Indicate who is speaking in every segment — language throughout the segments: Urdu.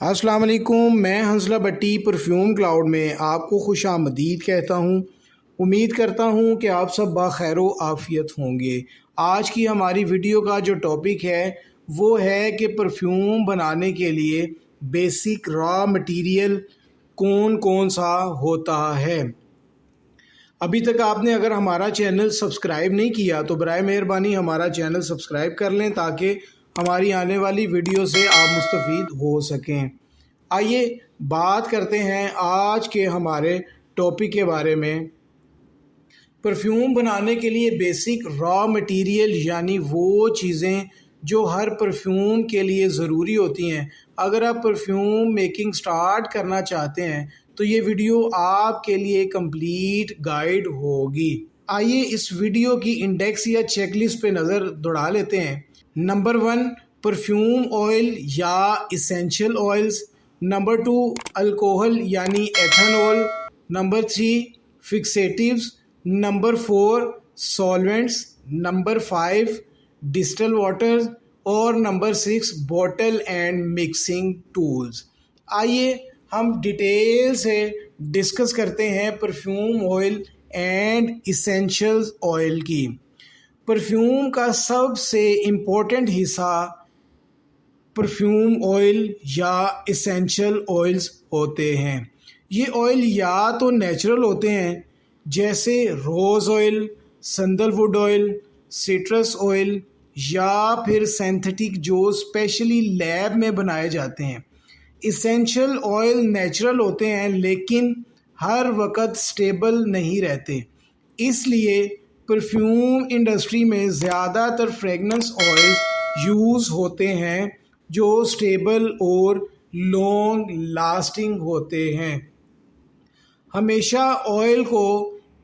Speaker 1: السلام علیکم، میں حنزلہ بٹی پرفیوم کلاؤڈ میں آپ کو خوش آمدید کہتا ہوں۔ امید کرتا ہوں کہ آپ سب بخیر و عافیت ہوں گے۔ آج کی ہماری ویڈیو کا جو ٹاپک ہے وہ ہے کہ پرفیوم بنانے کے لیے بیسک را مٹیریل کون کون سا ہوتا ہے۔ ابھی تک آپ نے اگر ہمارا چینل سبسکرائب نہیں کیا تو برائے مہربانی ہمارا چینل سبسکرائب کر لیں تاکہ ہماری آنے والی ویڈیو سے آپ مستفید ہو سکیں۔ آئیے بات کرتے ہیں آج کے ہمارے ٹاپک کے بارے میں۔ پرفیوم بنانے کے لیے بیسک را مٹیریل یعنی وہ چیزیں جو ہر پرفیوم کے لیے ضروری ہوتی ہیں۔ اگر آپ پرفیوم میکنگ سٹارٹ کرنا چاہتے ہیں تو یہ ویڈیو آپ کے لیے کمپلیٹ گائیڈ ہوگی۔ آئیے اس ویڈیو کی انڈیکس یا چیک لسٹ پہ نظر دوڑا لیتے ہیں۔ نمبر 1 پرفیوم آئل یا اسینشل آئلز۔ نمبر 2 الکوہل یعنی ethanol. Number 3 fixatives. Number 4 solvents. Number 5 distil water اور number 6 bottle and mixing tools. آئیے ہم ڈیٹیل سے ڈسکس کرتے ہیں perfume oil and essential oil کی۔ پرفیوم کا سب سے امپورٹنٹ حصہ پرفیوم آئل یا اسینشل آئلز ہوتے ہیں۔ یہ آئل یا تو نیچرل ہوتے ہیں جیسے rose oil, sandalwood oil, citrus oil, یا پھر سینتھیٹک جو اسپیشلی لیب میں بنائے جاتے ہیں۔ اسینشل آئل نیچرل ہوتے ہیں لیکن ہر وقت سٹیبل نہیں رہتے، اس لیے پرفیوم انڈسٹری میں زیادہ تر فریگننس آئل یوز ہوتے ہیں جو سٹیبل اور لانگ لاسٹنگ ہوتے ہیں۔ ہمیشہ آئل کو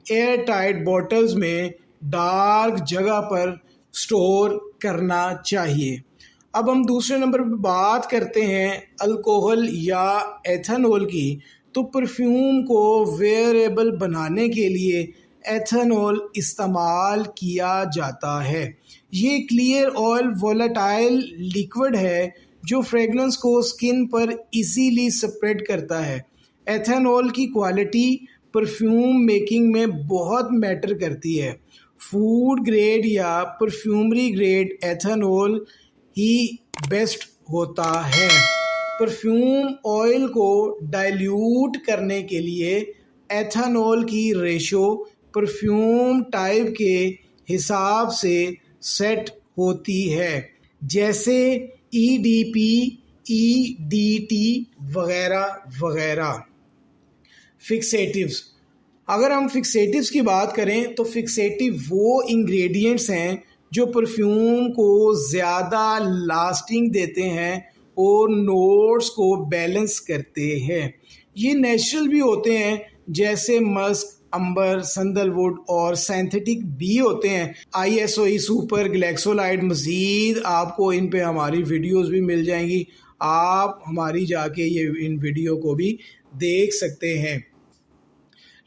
Speaker 1: ایئر ٹائٹ باٹلز میں ڈارک جگہ پر سٹور کرنا چاہیے۔ اب ہم دوسرے نمبر پہ بات کرتے ہیں الکوہل یا ایتھنول کی۔ تو پرفیوم کو ویئریبل بنانے کے لیے ایتھنول استعمال کیا جاتا ہے۔ یہ کلیئر آئل وولٹائل لیکوڈ ہے جو فریگرنس کو اسکن پر ایزیلی سپریڈ کرتا ہے۔ ایتھنول کی کوالٹی پرفیوم میکنگ میں بہت میٹر کرتی ہے۔ فوڈ گریڈ یا پرفیومری گریڈ ایتھنول ہی بیسٹ ہوتا ہے۔ پرفیوم آئل کو ڈائلیوٹ کرنے کے لیے ایتھنول کی ریشو پرفیوم ٹائپ کے حساب سے سیٹ ہوتی ہے، جیسے EDP، EDT وغیرہ وغیرہ۔ فکسیٹیوز۔ اگر ہم فکسیٹیوز کی بات کریں تو فکسیٹیو وہ انگریڈینٹس ہیں جو پرفیوم کو زیادہ لاسٹنگ دیتے ہیں اور نوٹس کو بیلنس کرتے ہیں۔ یہ نیچرل بھی ہوتے ہیں جیسے مسک، امبر، سندل ووڈ، اور سینتھیٹک بھی ہوتے ہیں۔ ISOE سپر، گلیکسولائڈ، مزید آپ کو ان پہ ہماری ویڈیوز بھی مل جائیں گی، آپ ہماری جا کے ان ویڈیو کو بھی دیکھ سکتے ہیں۔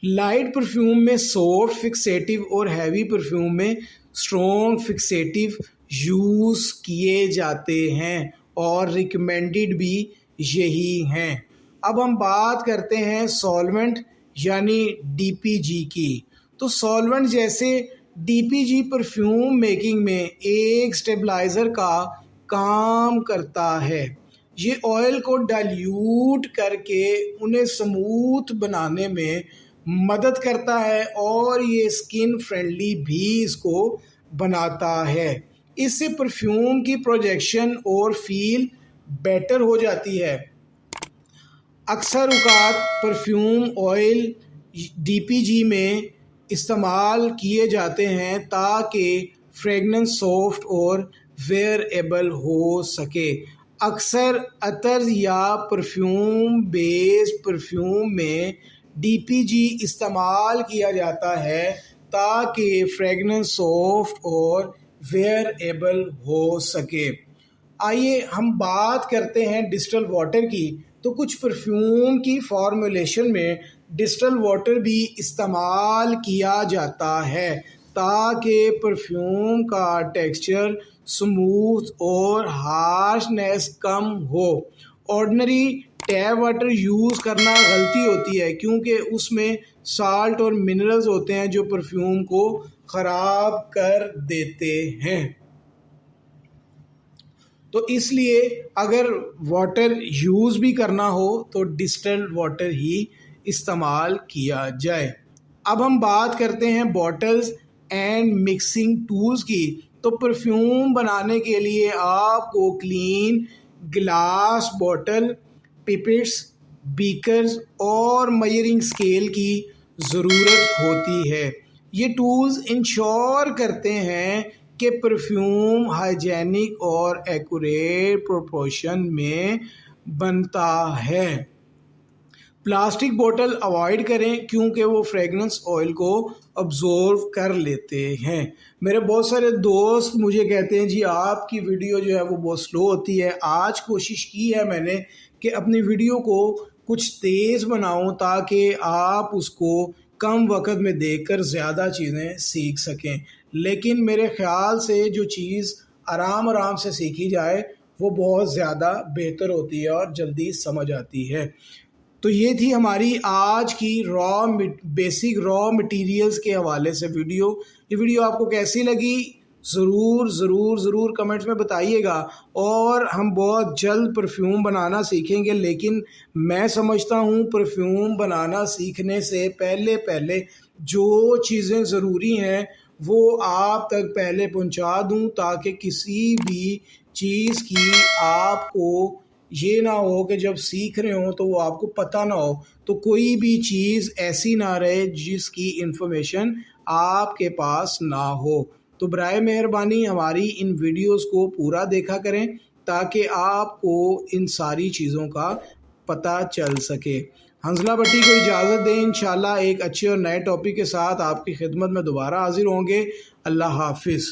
Speaker 1: لائٹ پرفیوم میں سافٹ فکسیٹیو اور ہیوی پرفیوم میں اسٹرانگ فکسیٹیو یوز کیے جاتے ہیں اور ریکمینڈڈ بھی یہی ہیں۔ اب ہم بات کرتے ہیں سولونٹ یعنی DPG کی۔ تو سولونٹ جیسے DPG پرفیوم میکنگ میں ایک سٹیبلائزر کا کام کرتا ہے۔ یہ آئل کو ڈائلیوٹ کر کے انہیں سموتھ بنانے میں مدد کرتا ہے اور یہ اسکن فرینڈلی بھی اس کو بناتا ہے۔ اس سے پرفیوم کی پروجیکشن اور فیل بیٹر ہو جاتی ہے۔ اکثر اوقات پرفیوم آئل DPG میں استعمال کیے جاتے ہیں تاکہ فریگننس سافٹ اور ویئریبل ہو سکے۔ اکثر عطر یا پرفیوم بیسڈ پرفیوم میں DPG استعمال کیا جاتا ہے تاکہ فریگننس سافٹ اور ویئریبل ہو سکے۔ آئیے ہم بات کرتے ہیں ڈسٹل واٹر کی۔ تو کچھ پرفیوم کی فارمولیشن میں ڈسٹل واٹر بھی استعمال کیا جاتا ہے تاکہ پرفیوم کا ٹیکسچر سموتھ اور ہارشنیس کم ہو آرڈنری ٹیپ واٹر یوز کرنا غلطی ہوتی ہے کیونکہ اس میں سالٹ اور منرلز ہوتے ہیں جو پرفیوم کو خراب کر دیتے ہیں۔ تو اس لیے اگر واٹر یوز بھی کرنا ہو تو ڈسٹلڈ واٹر ہی استعمال کیا جائے۔ اب ہم بات کرتے ہیں باٹلز اینڈ مکسنگ ٹولز کی۔ تو پرفیوم بنانے کے لیے آپ کو کلین گلاس باٹل، پپٹس، بیکرز اور میئرنگ اسکیل کی ضرورت ہوتی ہے۔ یہ ٹولز انشور کرتے ہیں کہ پرفیوم ہائیجینک اور ایکوریٹ پروپورشن میں بنتا ہے۔ پلاسٹک بوٹل اوائڈ کریں کیونکہ وہ فریگرنس آئل کو ابزورو کر لیتے ہیں۔ میرے بہت سارے دوست مجھے کہتے ہیں جی آپ کی ویڈیو جو ہے وہ بہت سلو ہوتی ہے۔ آج کوشش کی ہے میں نے کہ اپنی ویڈیو کو کچھ تیز بناؤں تاکہ آپ اس کو کم وقت میں دیکھ کر زیادہ چیزیں سیکھ سکیں، لیکن میرے خیال سے جو چیز آرام سے سیکھی جائے وہ بہت زیادہ بہتر ہوتی ہے اور جلدی سمجھ آتی ہے۔ تو یہ تھی ہماری آج کی بیسک را مٹیریلز کے حوالے سے ویڈیو۔ یہ ویڈیو آپ کو کیسی لگی ضرور کمنٹس میں بتائیے گا، اور ہم بہت جلد پرفیوم بنانا سیکھیں گے، لیکن میں سمجھتا ہوں پرفیوم بنانا سیکھنے سے پہلے جو چیزیں ضروری ہیں وہ آپ تک پہلے پہنچا دوں تاکہ کسی بھی چیز کی آپ کو یہ نہ ہو کہ جب سیکھ رہے ہوں تو وہ آپ کو پتہ نہ ہو، تو کوئی بھی چیز ایسی نہ رہے جس کی انفارمیشن آپ کے پاس نہ ہو۔ تو برائے مہربانی ہماری ان ویڈیوز کو پورا دیکھا کریں تاکہ آپ کو ان ساری چیزوں کا پتہ چل سکے۔ حنزلہ بٹی کو اجازت دیں، انشاءاللہ ایک اچھے اور نئے ٹاپک کے ساتھ آپ کی خدمت میں دوبارہ حاضر ہوں گے۔ اللہ حافظ۔